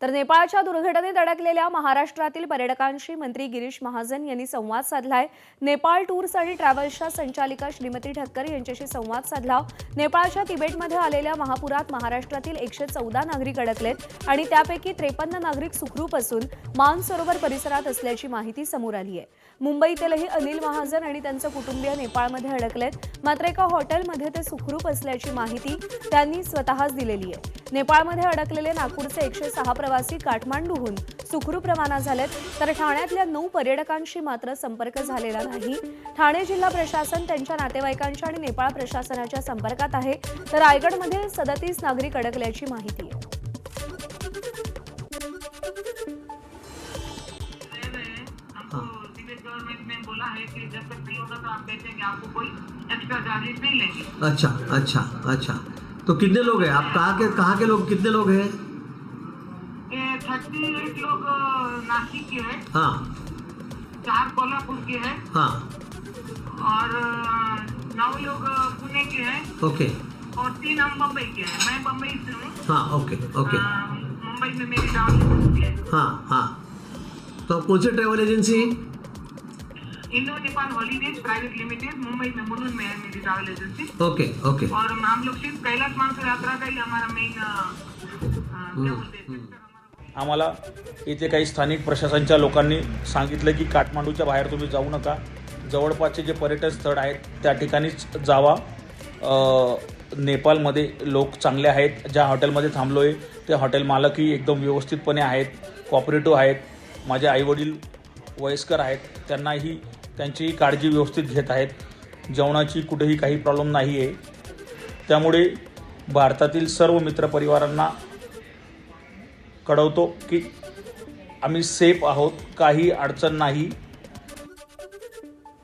तर नेपाळच्या दुर्घटनेत अडकलेल्या महाराष्ट्रातील पर्यटकांशी मंत्री गिरीश महाजन यांनी संवाद साधलाय। नेपाळ टूर्स आणि ट्रॅव्हल्सच्या संचालिका श्रीमती ठक्कर यांच्याशी संवाद साधला। नेपाळच्या तिबेटमध्ये आलेल्या महापुरात महाराष्ट्रातील 114 नागरिक अडकलेत आणि त्यापैकी 53 नागरिक सुखरूप असून मानसरोवर परिसरात असल्याची माहिती समोर आली आहे। मुंबईतीलही अनिल महाजन आणि त्यांचे कुटुंबीय नेपाळमध्ये अडकलेत, मात्र एका हॉटेलमध्ये ते सुखरूप असल्याची माहिती त्यांनी स्वतःच दिलेली आहे। नेपाळमध्ये अडकलेले नागपूरचे 106 प्रवासी काठमांडूहून सुखरूप रवाना झालेत, तर ठाण्यातल्या 9 पर्यटकांशी मात्र संपर्क झालेला नाही। ठाणे जिल्हा प्रशासन त्यांच्या नातेवाईकांच्या आणि नेपाळ प्रशासनाच्या संपर्कात आहे, तर रायगडमध्ये 37 नागरिक अडकल्याची माहिती आहे। गवर्नमेंट ने बोला है कि जब तक नहीं होगा तो आप बेचेंगे, आपको कोई एक्स्ट्रा चार्जेस नहीं लेंगे। अच्छा अच्छा अच्छा, तो कितने लोग हैं आप? कहाँ के लोग, कितने लोग हैं? 38 लोग नासिक के हैं, हाँ 4 कोल्हापुर के हैं, हाँ और 9 लोग पुणे के हैं, ओके, और 3 हम बम्बई के हैं। मैं बम्बई से हूँ। हाँ ओके ओके, मुंबई में मेरी ट्रैवल है। हाँ हाँ, तो कौन सी travel agency? Indo Nepal holidays private limited, Mumbai में मुलुंड में है मेरी ट्रैवल एजेंसी। ओके ओके, और हम लोग सिर्फ कैलाश मानसरोवर यात्रा का ही हमारा मेन क्या बोलते हैं। आम्हाला इथे काही स्थानिक प्रशासनाच्या लोकांनी सांगितलं की काठमांडूच्या बाहेर तुम्ही जाऊ नका, जवळपासचे जे पर्यटन स्थळ आहेत त्या ठिकाणीच जावा। नेपाळमध्ये लोक चांगले आहेत। ज्या हॉटेलमध्ये थांबलो आहे ते हॉटेल मालकही एकदम व्यवस्थितपणे आहेत, कॉपरेटिव्ह आहेत। माझे आईवडील वयस्कर आहेत, त्यांनाही त्यांची काळजी व्यवस्थित घेत आहेत। जेवणाची कुठेही काही प्रॉब्लेम नाही आहे। त्यामुळे भारतातील सर्व मित्रपरिवारांना कळवतो की आम्ही सेफ आहोत, काही अडचण नाही।